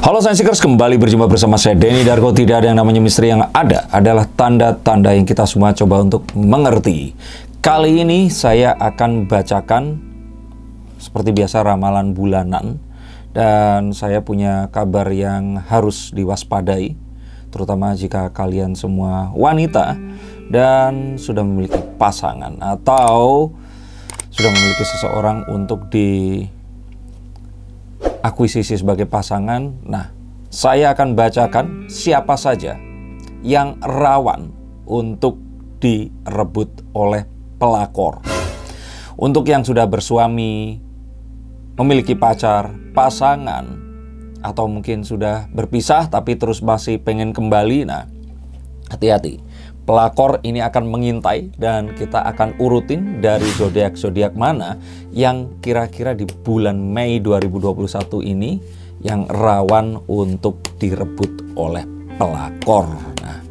Halo Sainsikers, kembali berjumpa bersama saya Denny Darko. Tidak ada yang namanya misteri, yang ada adalah tanda-tanda yang kita semua coba untuk mengerti. Kali ini saya akan bacakan seperti biasa ramalan bulanan. Dan saya punya kabar yang harus diwaspadai, terutama jika kalian semua wanita dan sudah memiliki pasangan atau sudah memiliki seseorang untuk akuisisi sebagai pasangan. Nah, saya akan bacakan siapa saja yang rawan untuk direbut oleh pelakor. Untuk yang sudah bersuami, memiliki pacar, pasangan, atau mungkin sudah berpisah tapi terus masih pengen kembali. Nah, hati-hati. Pelakor ini akan mengintai dan kita akan urutin dari zodiak-zodiak mana yang kira-kira di bulan Mei 2021 ini yang rawan untuk direbut oleh pelakor. Nah,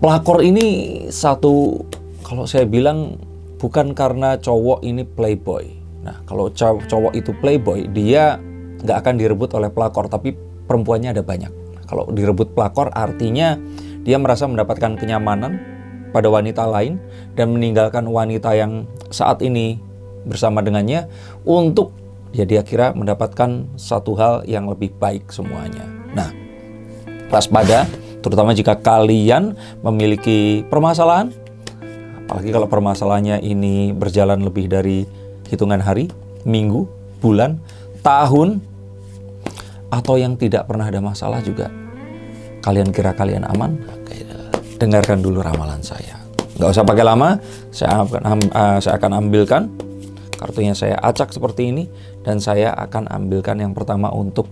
pelakor ini satu, kalau saya bilang bukan karena cowok ini playboy. Nah, kalau cowok itu playboy, dia nggak akan direbut oleh pelakor, tapi perempuannya ada banyak. Kalau direbut pelakor artinya dia merasa mendapatkan kenyamanan pada wanita lain dan meninggalkan wanita yang saat ini bersama dengannya untuk dia kira mendapatkan satu hal yang lebih baik semuanya. Nah, waspada, terutama jika kalian memiliki permasalahan, apalagi kalau permasalahannya ini berjalan lebih dari hitungan hari, minggu, bulan, tahun, atau yang tidak pernah ada masalah juga. Kalian kira kalian aman? Oke, dengarkan dulu ramalan saya. Nggak usah pakai lama, saya akan ambilkan kartunya, saya acak seperti ini, dan saya akan ambilkan yang pertama untuk,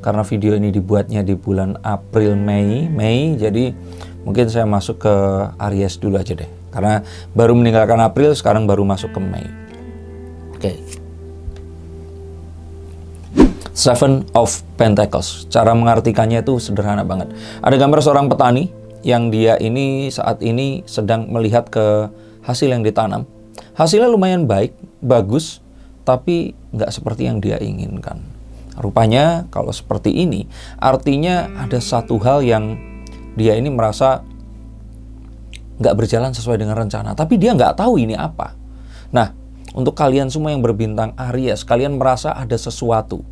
karena video ini dibuatnya di bulan April, Mei, jadi mungkin saya masuk ke Aries dulu aja deh, karena baru meninggalkan April, sekarang baru masuk ke Mei. Oke. Seven of Pentacles. Cara mengartikannya itu sederhana banget. Ada gambar seorang petani yang dia ini saat ini sedang melihat ke hasil yang ditanam. Hasilnya lumayan baik, bagus, tapi nggak seperti yang dia inginkan. Rupanya kalau seperti ini, artinya ada satu hal yang dia ini merasa nggak berjalan sesuai dengan rencana, tapi dia nggak tahu ini apa. Nah, untuk kalian semua yang berbintang Aries, kalian merasa ada sesuatu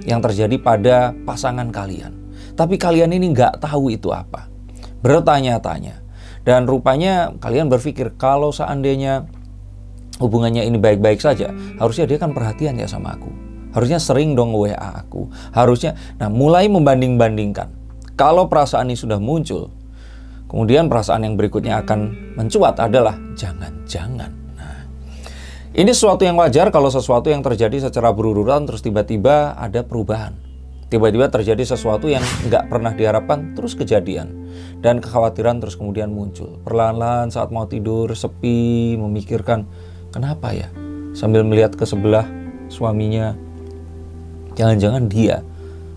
yang terjadi pada pasangan kalian, tapi kalian ini nggak tahu itu apa. Bertanya-tanya, dan rupanya kalian berpikir kalau seandainya hubungannya ini baik-baik saja, harusnya dia kan perhatian ya sama aku, harusnya sering dong WA aku, harusnya. Nah, mulai membanding-bandingkan. Kalau perasaan ini sudah muncul, kemudian perasaan yang berikutnya akan mencuat adalah jangan-jangan. Ini sesuatu yang wajar kalau sesuatu yang terjadi secara berurutan terus tiba-tiba ada perubahan. Tiba-tiba terjadi sesuatu yang nggak pernah diharapkan terus kejadian. Dan kekhawatiran terus kemudian muncul. Perlahan-lahan saat mau tidur, sepi, memikirkan kenapa ya? Sambil melihat ke sebelah suaminya. Jangan-jangan dia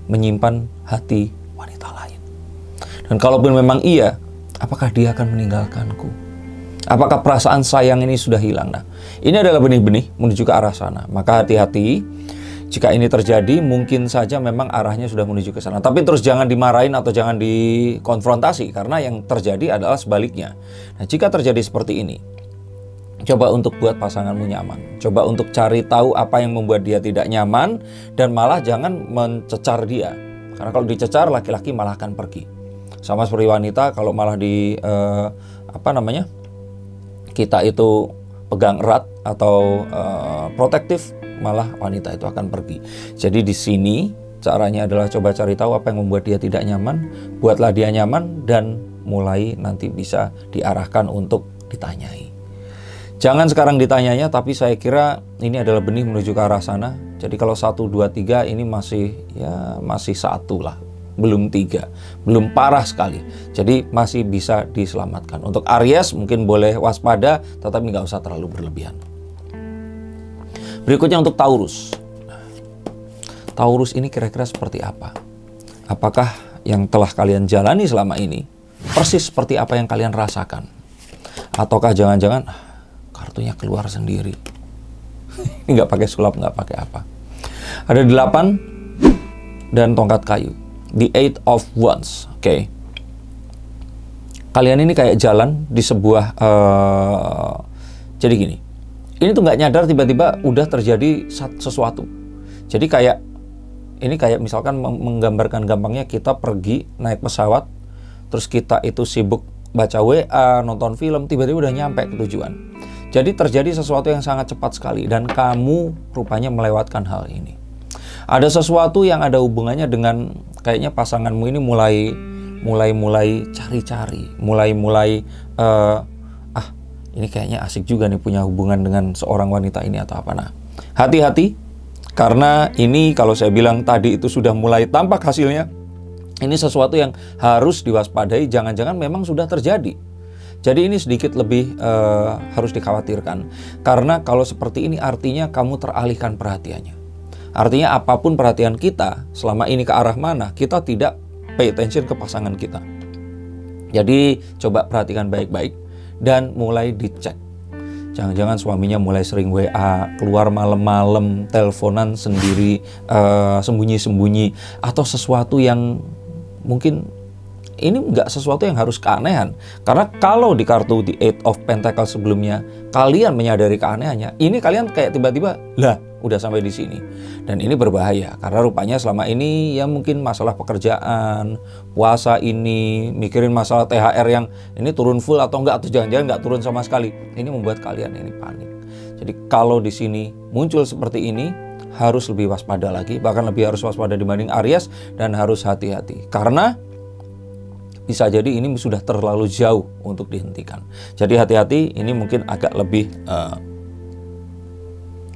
menyimpan hati wanita lain. Dan kalaupun memang iya, apakah dia akan meninggalkanku? Apakah perasaan sayang ini sudah hilang? Nah, ini adalah benih-benih menuju ke arah sana. Maka hati-hati, jika ini terjadi, mungkin saja memang arahnya sudah menuju ke sana. Tapi terus jangan dimarahin atau jangan dikonfrontasi, karena yang terjadi adalah sebaliknya. Nah, jika terjadi seperti ini, coba untuk buat pasanganmu nyaman. Coba untuk cari tahu apa yang membuat dia tidak nyaman, dan malah jangan mencecar dia. Karena kalau dicecar, laki-laki malah akan pergi. Sama seperti wanita, kalau malah kita itu pegang erat atau protektif, malah wanita itu akan pergi. Jadi di sini caranya adalah coba cari tahu apa yang membuat dia tidak nyaman, buatlah dia nyaman, dan mulai nanti bisa diarahkan untuk ditanyai. Jangan sekarang ditanyanya, tapi saya kira ini adalah benih menuju ke arah sana. Jadi kalau 1, 2, 3 ini masih 1 lah. Belum 3, belum parah sekali. Jadi masih bisa diselamatkan. Untuk Aries mungkin boleh waspada, tetapi nggak usah terlalu berlebihan. Berikutnya untuk Taurus. Taurus ini kira-kira seperti apa? Apakah yang telah kalian jalani selama ini persis seperti apa yang kalian rasakan? Ataukah jangan-jangan kartunya keluar sendiri? Ini nggak pakai sulap, nggak pakai apa. Ada 8 dan tongkat kayu. The Eight of Wands. Oke. Kalian ini kayak jalan di sebuah jadi gini. Ini tuh nggak nyadar tiba-tiba udah terjadi sesuatu. Jadi ini kayak misalkan menggambarkan gampangnya kita pergi naik pesawat, terus kita itu sibuk baca WA, nonton film, tiba-tiba udah nyampe ke tujuan. Jadi terjadi sesuatu yang sangat cepat sekali dan kamu rupanya melewatkan hal ini. Ada sesuatu yang ada hubungannya dengan kayaknya pasanganmu ini mulai cari-cari, ini kayaknya asik juga nih punya hubungan dengan seorang wanita ini atau apa. Nah, hati-hati karena ini kalau saya bilang tadi itu sudah mulai tampak hasilnya. Ini sesuatu yang harus diwaspadai, jangan-jangan memang sudah terjadi. Jadi ini sedikit lebih harus dikhawatirkan. Karena kalau seperti ini artinya kamu teralihkan perhatiannya. Artinya apapun perhatian kita selama ini ke arah mana, kita tidak pay attention ke pasangan kita. Jadi coba perhatikan baik-baik dan mulai dicek. Jangan-jangan suaminya mulai sering WA, keluar malam-malam, teleponan sendiri, sembunyi-sembunyi, atau sesuatu yang mungkin ini nggak sesuatu yang harus keanehan. Karena kalau di kartu The Eight of Pentacles sebelumnya, kalian menyadari keanehannya, ini kalian kayak tiba-tiba, lah udah sampai di sini. Dan ini berbahaya, karena rupanya selama ini ya mungkin masalah pekerjaan, puasa ini, mikirin masalah THR yang ini turun full atau enggak, atau jangan-jangan nggak turun sama sekali. Ini membuat kalian ini panik. Jadi kalau di sini muncul seperti ini, harus lebih waspada lagi, bahkan lebih harus waspada dibanding Aries, dan harus hati-hati. Karena bisa jadi ini sudah terlalu jauh untuk dihentikan. Jadi hati-hati, ini mungkin agak lebih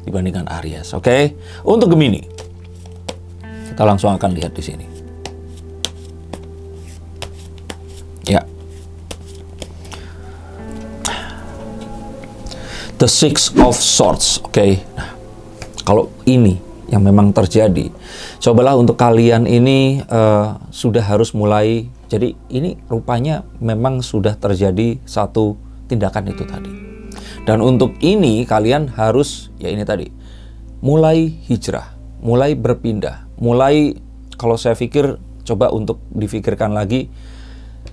dibandingkan Aries. Oke. Untuk Gemini, kita langsung akan lihat di sini. Ya. The Six of Swords. Oke. Nah, kalau ini yang memang terjadi, cobalah untuk kalian ini sudah harus mulai. Jadi ini rupanya memang sudah terjadi satu tindakan itu tadi. Dan untuk ini kalian harus, ya ini tadi, mulai hijrah, mulai berpindah, mulai, kalau saya pikir, coba untuk difikirkan lagi,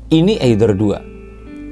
ini either dua.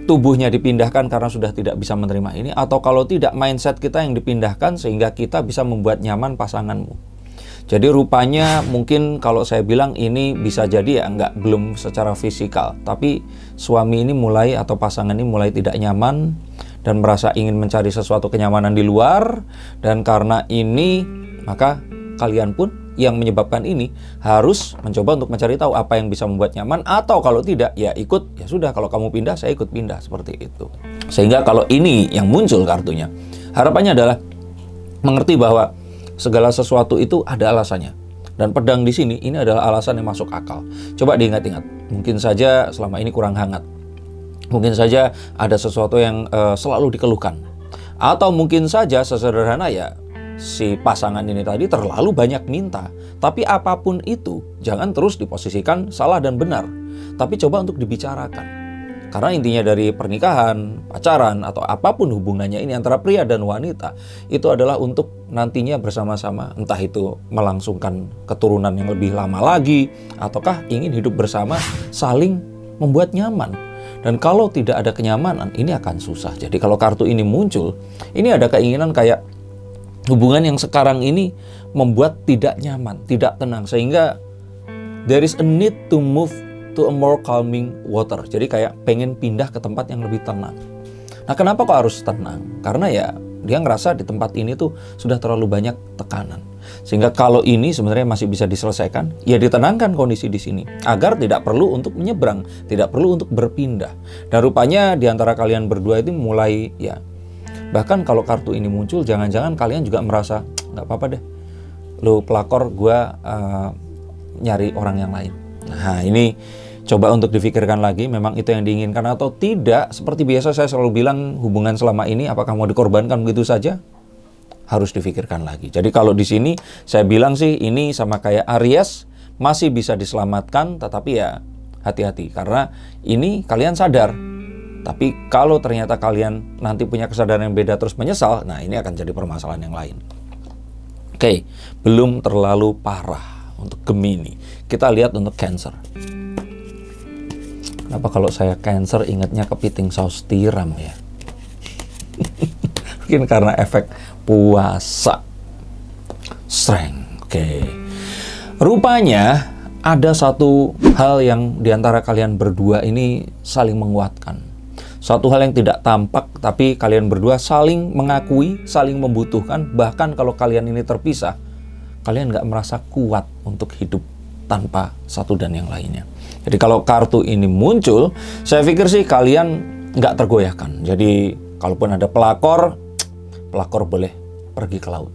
Tubuhnya dipindahkan karena sudah tidak bisa menerima ini, atau kalau tidak, mindset kita yang dipindahkan sehingga kita bisa membuat nyaman pasanganmu. Jadi rupanya mungkin kalau saya bilang ini bisa jadi ya belum secara fisikal, tapi suami ini mulai atau pasangan ini mulai tidak nyaman dan merasa ingin mencari sesuatu kenyamanan di luar, dan karena ini maka kalian pun yang menyebabkan ini harus mencoba untuk mencari tahu apa yang bisa membuat nyaman, atau kalau tidak ya ikut, ya sudah, kalau kamu pindah saya ikut pindah, seperti itu. Sehingga kalau ini yang muncul kartunya, harapannya adalah mengerti bahwa segala sesuatu itu ada alasannya. Dan pedang di sini ini adalah alasan yang masuk akal. Coba diingat-ingat. Mungkin saja selama ini kurang hangat. Mungkin saja ada sesuatu yang selalu dikeluhkan. Atau mungkin saja sesederhana ya si pasangan ini tadi terlalu banyak minta. Tapi apapun itu jangan terus diposisikan salah dan benar. Tapi coba untuk dibicarakan. Karena intinya dari pernikahan, pacaran, atau apapun hubungannya ini antara pria dan wanita, itu adalah untuk nantinya bersama-sama, entah itu melangsungkan keturunan yang lebih lama lagi, ataukah ingin hidup bersama saling membuat nyaman. Dan kalau tidak ada kenyamanan, ini akan susah. Jadi kalau kartu ini muncul, ini ada keinginan kayak hubungan yang sekarang ini membuat tidak nyaman, tidak tenang, sehingga there is a need to move to a more calming water. Jadi kayak pengen pindah ke tempat yang lebih tenang. Nah, kenapa kok harus tenang? Karena ya dia ngerasa di tempat ini tuh sudah terlalu banyak tekanan. Sehingga kalau ini sebenarnya masih bisa diselesaikan, ya ditenangkan kondisi di sini agar tidak perlu untuk menyeberang, tidak perlu untuk berpindah. Dan rupanya di antara kalian berdua itu mulai ya, bahkan kalau kartu ini muncul, jangan-jangan kalian juga merasa nggak apa-apa deh, lu pelakor, gua nyari orang yang lain. Nah, ini coba untuk difikirkan lagi, memang itu yang diinginkan atau tidak. Seperti biasa saya selalu bilang, hubungan selama ini apakah mau dikorbankan begitu saja? Harus difikirkan lagi. Jadi kalau di sini saya bilang sih ini sama kayak Aries, masih bisa diselamatkan, tetapi ya hati-hati karena ini kalian sadar. Tapi kalau ternyata kalian nanti punya kesadaran yang beda terus menyesal, nah ini akan jadi permasalahan yang lain. Oke, belum terlalu parah untuk Gemini. Kita lihat untuk Cancer. Kenapa kalau saya Cancer ingatnya kepiting saus tiram ya? Mungkin karena efek puasa. Strength. Oke. Rupanya ada satu hal yang diantara kalian berdua ini saling menguatkan. Suatu hal yang tidak tampak, tapi kalian berdua saling mengakui, saling membutuhkan. Bahkan kalau kalian ini terpisah, kalian nggak merasa kuat untuk hidup tanpa satu dan yang lainnya. Jadi kalau kartu ini muncul, saya pikir sih kalian nggak tergoyahkan. Jadi kalaupun ada pelakor boleh pergi ke laut.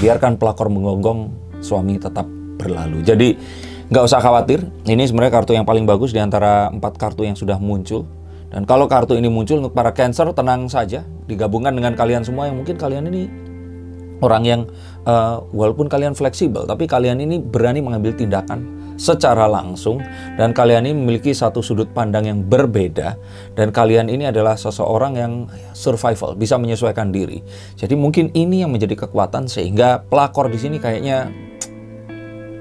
Biarkan pelakor menggonggong, suami tetap berlalu. Jadi nggak usah khawatir. Ini sebenarnya kartu yang paling bagus di antara 4 kartu yang sudah muncul. Dan kalau kartu ini muncul untuk para Cancer, tenang saja. Digabungkan dengan kalian semua yang mungkin kalian ini orang yang walaupun kalian fleksibel, tapi kalian ini berani mengambil tindakan secara langsung, dan kalian ini memiliki satu sudut pandang yang berbeda, dan kalian ini adalah seseorang yang survival, bisa menyesuaikan diri. Jadi mungkin ini yang menjadi kekuatan sehingga pelakor di sini kayaknya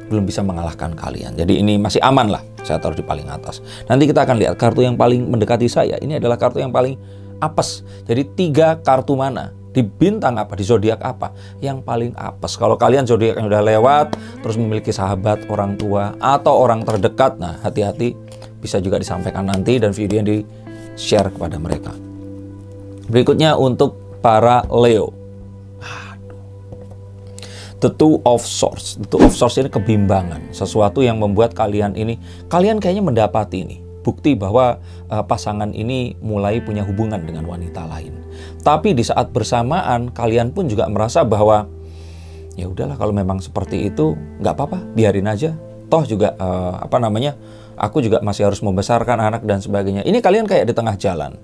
belum bisa mengalahkan kalian. Jadi ini masih aman lah, saya taruh di paling atas. Nanti kita akan lihat kartu yang paling mendekati saya. Ini adalah kartu yang paling apes. Jadi 3 kartu mana di bintang apa, di zodiak apa yang paling apes. Kalau kalian zodiak yang udah lewat, terus memiliki sahabat, orang tua, atau orang terdekat, nah hati-hati, bisa juga disampaikan nanti dan video yang di-share kepada mereka. Berikutnya untuk para Leo. The Two of Swords. The Two of Swords ini kebimbangan. Sesuatu yang membuat kalian kayaknya mendapati ini bukti bahwa pasangan ini mulai punya hubungan dengan wanita lain. Tapi di saat bersamaan kalian pun juga merasa bahwa ya udahlah, kalau memang seperti itu nggak apa-apa, biarin aja. Toh juga aku juga masih harus membesarkan anak dan sebagainya. Ini kalian kayak di tengah jalan.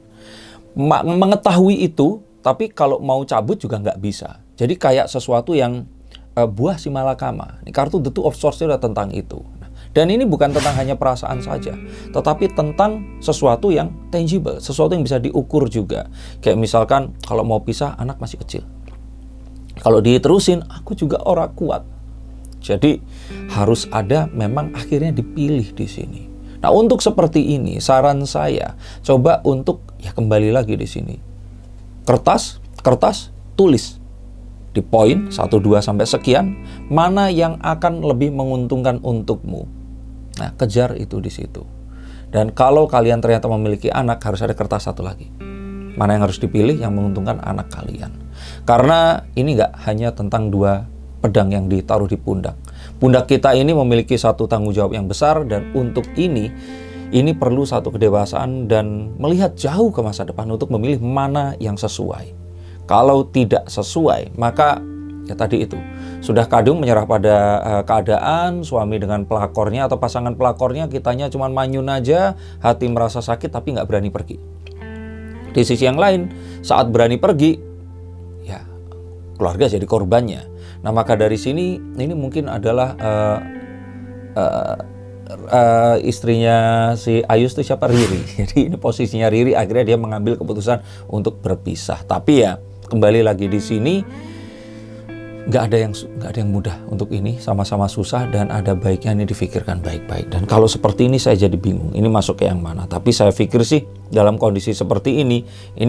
Mengetahui itu, tapi kalau mau cabut juga nggak bisa. Jadi kayak sesuatu yang buah si malakama. Ini kartu The Two of Swords itu tentang itu. Dan ini bukan tentang hanya perasaan saja, tetapi tentang sesuatu yang tangible, sesuatu yang bisa diukur juga. Kayak misalkan kalau mau pisah, anak masih kecil. Kalau diterusin, aku juga orang kuat. Jadi harus ada memang akhirnya dipilih di sini. Nah, untuk seperti ini, saran saya coba untuk kembali lagi di sini. Kertas, tulis. Di poin 1, 2, sampai sekian, mana yang akan lebih menguntungkan untukmu. Nah, kejar itu di situ. Dan kalau kalian ternyata memiliki anak, harus ada kertas satu lagi. Mana yang harus dipilih yang menguntungkan anak kalian. Karena ini nggak hanya tentang 2 pedang yang ditaruh di pundak. Pundak kita ini memiliki satu tanggung jawab yang besar, dan untuk ini perlu satu kedewasaan dan melihat jauh ke masa depan untuk memilih mana yang sesuai. Kalau tidak sesuai, maka ya tadi itu, sudah kadung menyerah pada keadaan, suami dengan pelakornya atau pasangan pelakornya, kitanya cuma manyun aja, hati merasa sakit tapi nggak berani pergi. Di sisi yang lain, saat berani pergi, ya keluarga jadi korbannya. Nah, maka dari sini, ini mungkin adalah istrinya si Ayus itu siapa? Riri. Jadi ini posisinya Riri, akhirnya dia mengambil keputusan untuk berpisah. Tapi ya kembali lagi di sini, nggak ada yang mudah untuk ini, sama-sama susah, dan ada baiknya ini difikirkan baik-baik. Dan kalau seperti ini saya jadi bingung, ini masuk ke yang mana. Tapi saya pikir sih dalam kondisi seperti ini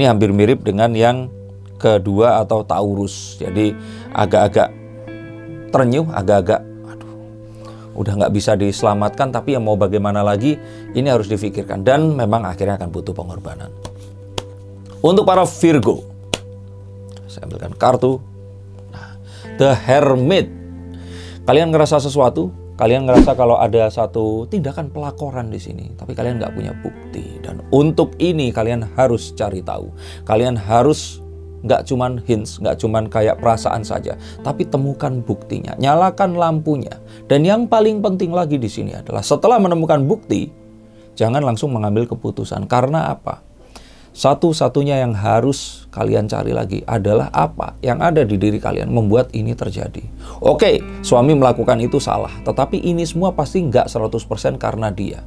hampir mirip dengan yang kedua atau Taurus. Jadi agak-agak ternyuh, agak-agak udah nggak bisa diselamatkan, tapi yang mau bagaimana lagi, ini harus difikirkan. Dan memang akhirnya akan butuh pengorbanan. Untuk para Virgo, saya ambilkan kartu The Hermit. Kalian ngerasa sesuatu, kalian ngerasa kalau ada satu tindakan pelakoran di sini, tapi kalian nggak punya bukti. Dan untuk ini kalian harus cari tahu. Kalian harus nggak cuman hints, nggak cuman kayak perasaan saja, tapi temukan buktinya, nyalakan lampunya. Dan yang paling penting lagi di sini adalah setelah menemukan bukti, jangan langsung mengambil keputusan. Karena apa? Satu-satunya yang harus kalian cari lagi adalah apa yang ada di diri kalian membuat ini terjadi. Oke, suami melakukan itu salah, tetapi ini semua pasti nggak 100% karena dia.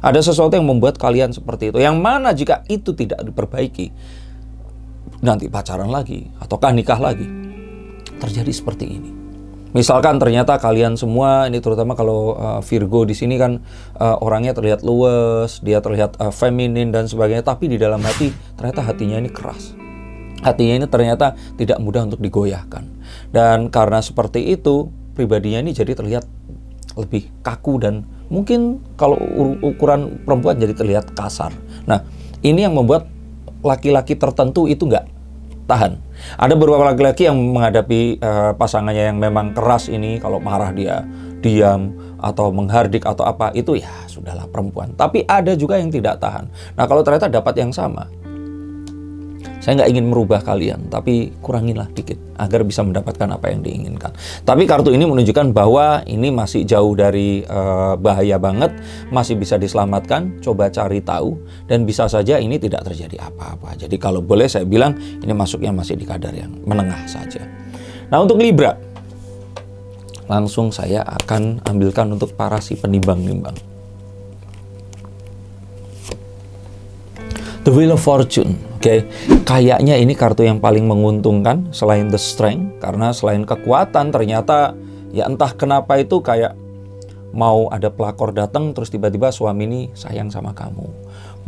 Ada sesuatu yang membuat kalian seperti itu. Yang mana jika itu tidak diperbaiki, nanti pacaran lagi, ataukah nikah lagi, terjadi seperti ini. Misalkan ternyata kalian semua ini, terutama kalau Virgo di sini kan orangnya terlihat luwes, dia terlihat feminin dan sebagainya, tapi di dalam hati ternyata hatinya ini keras. Hatinya ini ternyata tidak mudah untuk digoyahkan. Dan karena seperti itu, pribadinya ini jadi terlihat lebih kaku dan mungkin kalau ukuran perempuan jadi terlihat kasar. Nah, ini yang membuat laki-laki tertentu itu nggak tahan. Ada beberapa laki-laki yang menghadapi pasangannya yang memang keras ini, kalau marah dia diam atau menghardik atau apa, itu ya sudahlah perempuan. Tapi ada juga yang tidak tahan. Nah, kalau ternyata dapat yang sama, saya nggak ingin merubah kalian, tapi kurangilah dikit agar bisa mendapatkan apa yang diinginkan. Tapi kartu ini menunjukkan bahwa ini masih jauh dari bahaya banget, masih bisa diselamatkan. Coba cari tahu, dan bisa saja ini tidak terjadi apa-apa. Jadi kalau boleh saya bilang, ini masuknya masih di kadar yang menengah saja. Nah, untuk Libra, langsung saya akan ambilkan untuk para si penimbang-nimbang. The Wheel of Fortune, oke. Kayaknya ini kartu yang paling menguntungkan selain the Strength, karena selain kekuatan ternyata ya entah kenapa itu kayak mau ada pelakor datang terus tiba-tiba suami ini sayang sama kamu.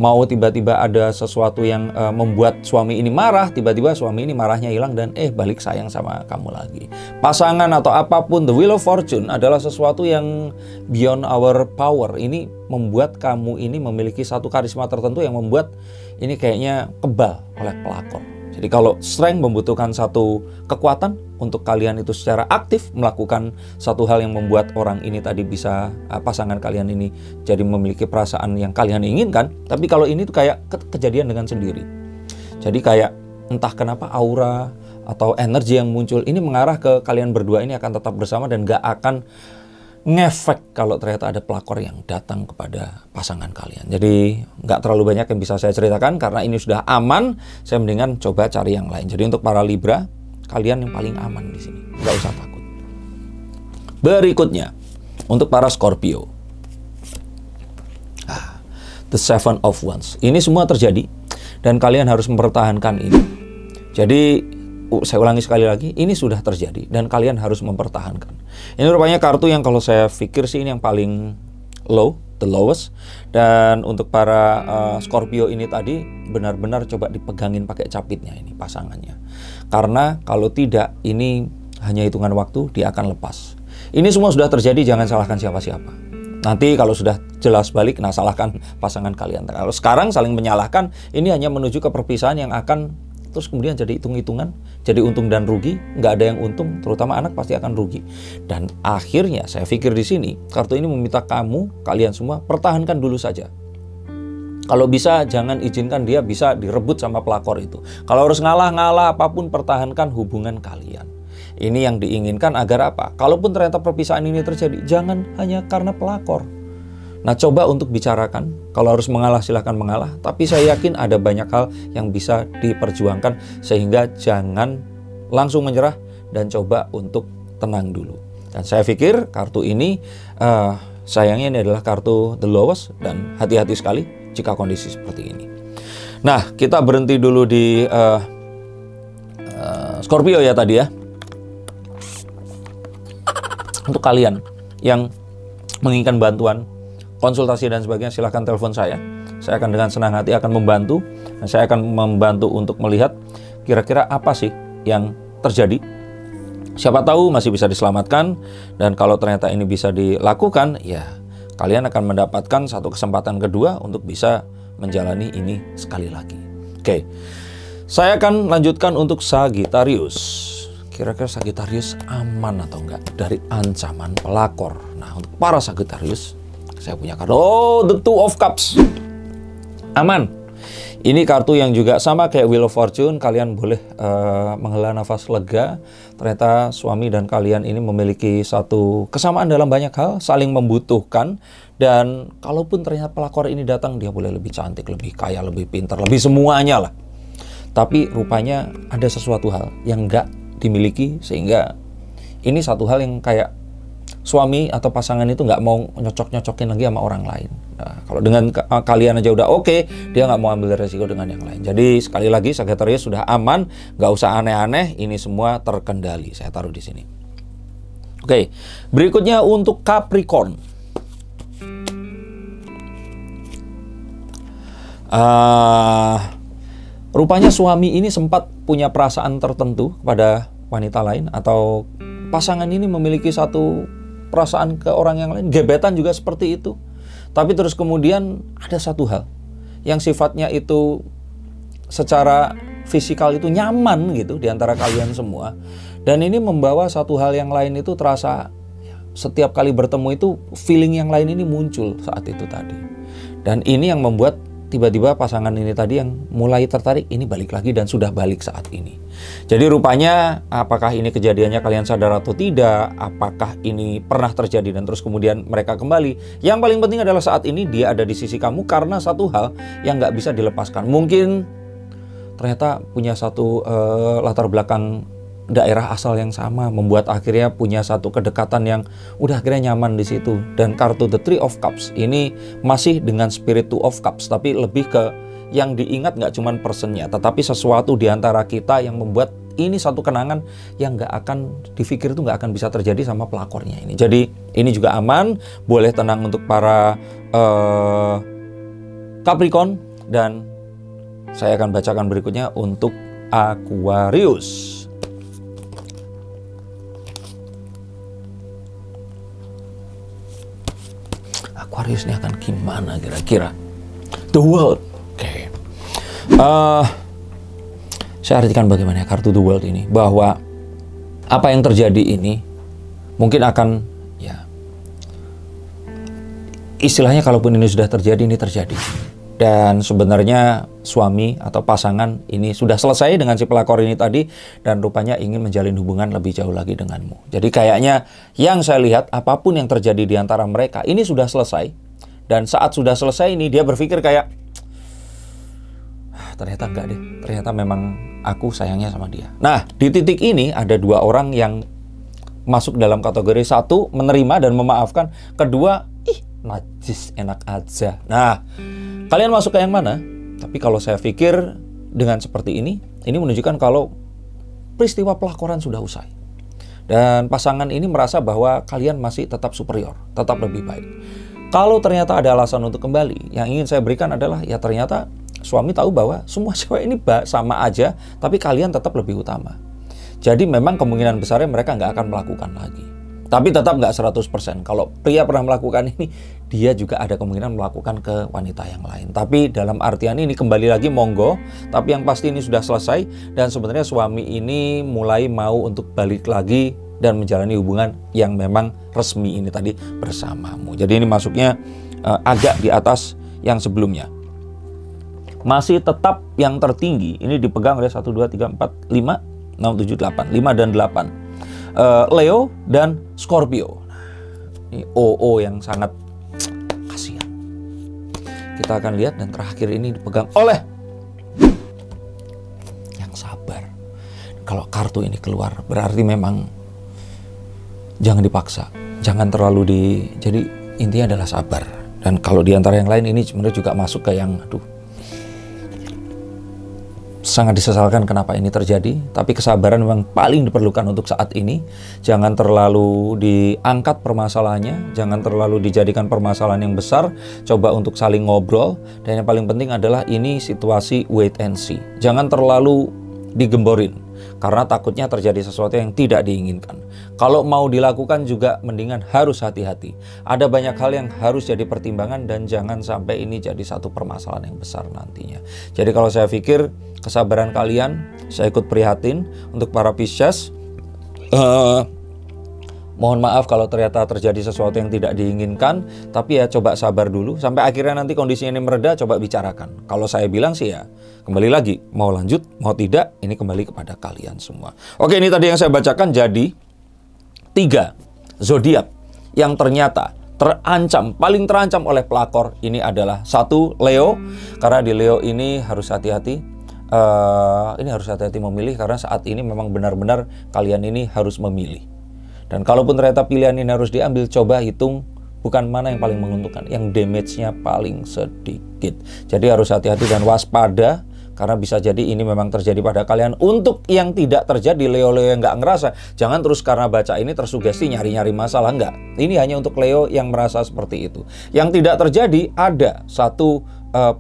Mau tiba-tiba ada sesuatu yang membuat suami ini marah, tiba-tiba suami ini marahnya hilang dan balik sayang sama kamu lagi. Pasangan atau apapun, The Wheel of Fortune adalah sesuatu yang beyond our power. Ini membuat kamu ini memiliki satu karisma tertentu yang membuat ini kayaknya kebal oleh pelakor. Jadi kalau Strength membutuhkan satu kekuatan untuk kalian itu secara aktif melakukan satu hal yang membuat orang ini tadi bisa, pasangan kalian ini jadi memiliki perasaan yang kalian inginkan. Tapi kalau ini tuh kayak kejadian dengan sendiri. Jadi kayak entah kenapa aura atau energi yang muncul ini mengarah ke kalian berdua ini akan tetap bersama dan gak akan ngefek kalau ternyata ada pelakor yang datang kepada pasangan kalian. Jadi nggak terlalu banyak yang bisa saya ceritakan karena ini sudah aman. Saya mendingan coba cari yang lain. Jadi untuk para Libra, kalian yang paling aman di sini, nggak usah takut. Berikutnya untuk para Scorpio, The Seven of Wands. Ini semua terjadi dan kalian harus mempertahankan ini. Jadi saya ulangi sekali lagi, ini sudah terjadi dan kalian harus mempertahankan. Ini rupanya kartu yang kalau saya pikir sih ini yang paling low, the lowest. Dan untuk para Scorpio ini tadi benar-benar coba dipegangin pakai capitnya ini pasangannya. Karena kalau tidak, ini hanya hitungan waktu, dia akan lepas. Ini semua sudah terjadi, jangan salahkan siapa-siapa. Nanti kalau sudah jelas balik, nah salahkan pasangan kalian. Kalau sekarang saling menyalahkan, ini hanya menuju ke perpisahan yang akan terus kemudian jadi hitung-hitungan, jadi untung dan rugi, nggak ada yang untung, terutama anak pasti akan rugi. Dan akhirnya saya pikir di sini, kartu ini meminta kalian semua, pertahankan dulu saja. Kalau bisa, jangan izinkan dia bisa direbut sama pelakor itu. Kalau harus ngalah-ngalah apapun, pertahankan hubungan kalian. Ini yang diinginkan agar apa? Kalaupun ternyata perpisahan ini terjadi, jangan hanya karena pelakor. Nah, coba untuk bicarakan. Kalau harus mengalah, silahkan mengalah. Tapi saya yakin ada banyak hal yang bisa diperjuangkan. Sehingga jangan langsung menyerah dan coba untuk tenang dulu. Dan saya pikir kartu ini, sayangnya ini adalah kartu the lowest. Dan hati-hati sekali jika kondisi seperti ini. Nah, kita berhenti dulu di Scorpio ya tadi ya. Untuk kalian yang menginginkan bantuan, konsultasi dan sebagainya, silahkan telepon saya. Saya akan dengan senang hati akan membantu. Dan saya akan membantu untuk melihat kira-kira apa sih yang terjadi. Siapa tahu masih bisa diselamatkan. Dan kalau ternyata ini bisa dilakukan, ya kalian akan mendapatkan satu kesempatan kedua untuk bisa menjalani ini sekali lagi. Oke, saya akan lanjutkan untuk Sagittarius. Kira-kira Sagittarius aman atau enggak dari ancaman pelakor? Nah, untuk para Sagittarius, saya punya kartu, The Two of Cups. Aman. Ini kartu yang juga sama kayak Wheel of Fortune. Kalian boleh menghela nafas lega. Ternyata suami dan kalian ini memiliki satu kesamaan dalam banyak hal, saling membutuhkan. Dan kalaupun ternyata pelakor ini datang, dia boleh lebih cantik, lebih kaya, lebih pintar, lebih semuanya lah. Tapi rupanya ada sesuatu hal yang nggak dimiliki, sehingga ini satu hal yang kayak suami atau pasangan itu nggak mau nyocok-nyocokin lagi sama orang lain. Nah, kalau dengan kalian aja udah oke, dia nggak mau ambil resiko dengan yang lain. Jadi sekali lagi Sagittarius sudah aman, nggak usah aneh-aneh, ini semua terkendali. Saya taruh di sini. Oke, berikutnya untuk Capricorn. Rupanya suami ini sempat punya perasaan tertentu kepada wanita lain, atau pasangan ini memiliki satu perasaan ke orang yang lain, gebetan juga seperti itu. Tapi terus kemudian ada satu hal yang sifatnya itu secara fisikal itu nyaman gitu di antara kalian semua. Dan ini membawa satu hal yang lain itu terasa, setiap kali bertemu itu feeling yang lain ini muncul saat itu tadi. Dan ini yang membuat tiba-tiba pasangan ini tadi yang mulai tertarik, ini balik lagi dan sudah balik saat ini. Jadi rupanya apakah ini kejadiannya kalian sadar atau tidak, apakah ini pernah terjadi dan terus kemudian mereka kembali. Yang paling penting adalah saat ini dia ada di sisi kamu karena satu hal yang nggak bisa dilepaskan. Mungkin ternyata punya satu latar belakang daerah asal yang sama, membuat akhirnya punya satu kedekatan yang udah akhirnya nyaman di situ. Dan kartu The Three of Cups ini masih dengan spirit Two of Cups, tapi lebih ke yang diingat nggak cuma personnya, tetapi sesuatu di antara kita yang membuat ini satu kenangan yang nggak akan dipikir itu nggak akan bisa terjadi sama pelakornya ini. Jadi ini juga aman, boleh tenang untuk para Capricorn. Dan saya akan bacakan berikutnya untuk Aquarius. Aquarius ini akan gimana kira-kira? The World. Oke. Saya artikan bagaimana kartu The World ini, bahwa apa yang terjadi ini mungkin akan, ya, istilahnya kalaupun ini sudah terjadi, ini terjadi. Dan sebenarnya suami atau pasangan ini sudah selesai dengan si pelakor ini tadi, dan rupanya ingin menjalin hubungan lebih jauh lagi denganmu. Jadi kayaknya yang saya lihat, apapun yang terjadi di antara mereka ini sudah selesai. Dan saat sudah selesai ini dia berpikir kayak, ternyata enggak deh, ternyata memang aku sayangnya sama dia. Nah, di titik ini ada dua orang yang masuk dalam kategori satu, menerima dan memaafkan. Kedua, najis, enak aja. Nah, kalian masuk ke yang mana? Tapi kalau saya pikir dengan seperti ini menunjukkan kalau peristiwa pelakoran sudah usai. Dan pasangan ini merasa bahwa kalian masih tetap superior, tetap lebih baik. Kalau ternyata ada alasan untuk kembali, yang ingin saya berikan adalah, ya ternyata suami tahu bahwa semua cewek ini sama aja, tapi kalian tetap lebih utama. Jadi memang kemungkinan besarnya mereka nggak akan melakukan lagi. Tapi tetap nggak 100%. Kalau pria pernah melakukan ini, dia juga ada kemungkinan melakukan ke wanita yang lain. Tapi dalam artian ini kembali lagi monggo. Tapi yang pasti ini sudah selesai. Dan sebenarnya suami ini mulai mau untuk balik lagi dan menjalani hubungan yang memang resmi ini tadi bersamamu. Jadi ini masuknya agak di atas yang sebelumnya. Masih tetap yang tertinggi. Ini dipegang oleh 1, 2, 3, 4, 5, 6, 7, 8. 5 dan 8. Leo dan Scorpio. Ini OO yang sangat kasihan. Kita akan lihat, dan terakhir ini dipegang oleh yang sabar. Kalau kartu ini keluar berarti memang jangan dipaksa, jangan terlalu jadi intinya adalah sabar. Dan kalau di antara yang lain ini sebenarnya juga masuk ke yang sangat disesalkan kenapa ini terjadi, tapi kesabaran memang paling diperlukan untuk saat ini. Jangan terlalu diangkat permasalahannya, jangan terlalu dijadikan permasalahan yang besar, coba untuk saling ngobrol, dan yang paling penting adalah ini situasi wait and see. Jangan terlalu digemborin, karena takutnya terjadi sesuatu yang tidak diinginkan. Kalau mau dilakukan juga mendingan harus hati-hati. Ada banyak hal yang harus jadi pertimbangan, dan jangan sampai ini jadi satu permasalahan yang besar nantinya. Jadi kalau saya pikir kesabaran kalian, saya ikut prihatin untuk para Pisces. Mohon maaf kalau ternyata terjadi sesuatu yang tidak diinginkan, tapi ya coba sabar dulu sampai akhirnya nanti kondisinya ini mereda, coba bicarakan. Kalau saya bilang sih ya kembali lagi, mau lanjut mau tidak, ini kembali kepada kalian semua. Oke, ini tadi yang saya bacakan. Jadi 3 zodiak yang ternyata terancam, paling terancam oleh pelakor ini adalah 1 Leo, karena di Leo ini harus hati-hati. Ini harus hati-hati memilih, karena saat ini memang benar-benar kalian ini harus memilih. Dan kalaupun ternyata pilihan ini harus diambil, coba hitung bukan mana yang paling menguntungkan, yang damage-nya paling sedikit. Jadi harus hati-hati dan waspada, Karena bisa jadi ini memang terjadi pada kalian. Untuk yang tidak terjadi, Leo-Leo yang nggak ngerasa, jangan terus karena baca ini tersugesti nyari-nyari masalah. Nggak. Ini hanya untuk Leo yang merasa seperti itu. Yang tidak terjadi, ada satu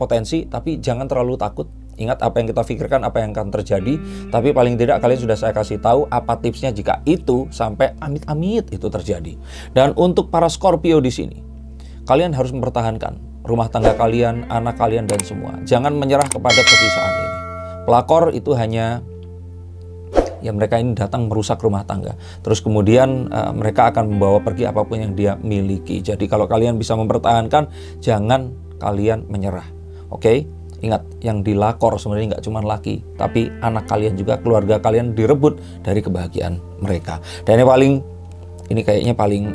potensi, tapi jangan terlalu takut. Ingat apa yang kita pikirkan, apa yang akan terjadi. Tapi paling tidak kalian sudah saya kasih tahu apa tipsnya jika itu sampai amit-amit itu terjadi. Dan untuk para Scorpio di sini, kalian harus mempertahankan rumah tangga kalian, anak kalian, dan semua. Jangan menyerah kepada perpisahan ini. Pelakor itu hanya, ya mereka ini datang merusak rumah tangga. Terus kemudian mereka akan membawa pergi apapun yang dia miliki. Jadi kalau kalian bisa mempertahankan, jangan kalian menyerah. Oke? Ingat, yang dilakor sebenarnya nggak cuma laki, tapi anak kalian juga, keluarga kalian direbut dari kebahagiaan mereka. Dan ini kayaknya paling,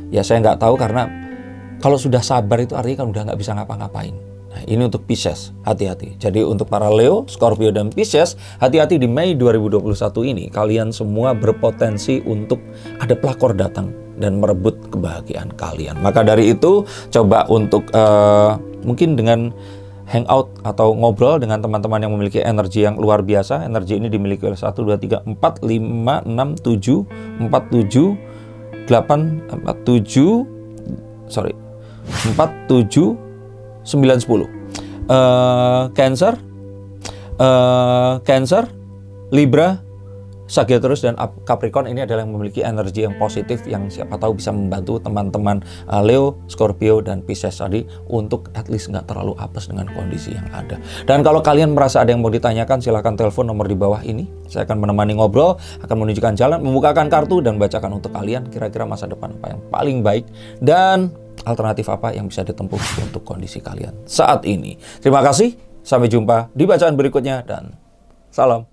ya saya nggak tahu, karena kalau sudah sabar itu artinya kan udah nggak bisa ngapa-ngapain. Nah, ini untuk Pisces, hati-hati. Jadi untuk para Leo, Scorpio, dan Pisces, hati-hati di Mei 2021 ini. Kalian semua berpotensi untuk ada pelakor datang dan merebut kebahagiaan kalian. Maka dari itu, coba untuk mungkin dengan hangout atau ngobrol dengan teman-teman yang memiliki energi yang luar biasa. Energi ini dimiliki oleh 1, 2, 3, 4, 5, 6, 7, 4, 7, 8, 7, 9, 10. Cancer, Libra, Sagittarius, dan Capricorn ini adalah yang memiliki energi yang positif, yang siapa tahu bisa membantu teman-teman Leo, Scorpio, dan Pisces tadi untuk at least nggak terlalu apes dengan kondisi yang ada. Dan kalau kalian merasa ada yang mau ditanyakan, silahkan telepon nomor di bawah ini. Saya akan menemani ngobrol, akan menunjukkan jalan, membukakan kartu, dan bacakan untuk kalian kira-kira masa depan apa yang paling baik dan alternatif apa yang bisa ditempuh untuk kondisi kalian saat ini. Terima kasih, sampai jumpa di bacaan berikutnya, dan salam.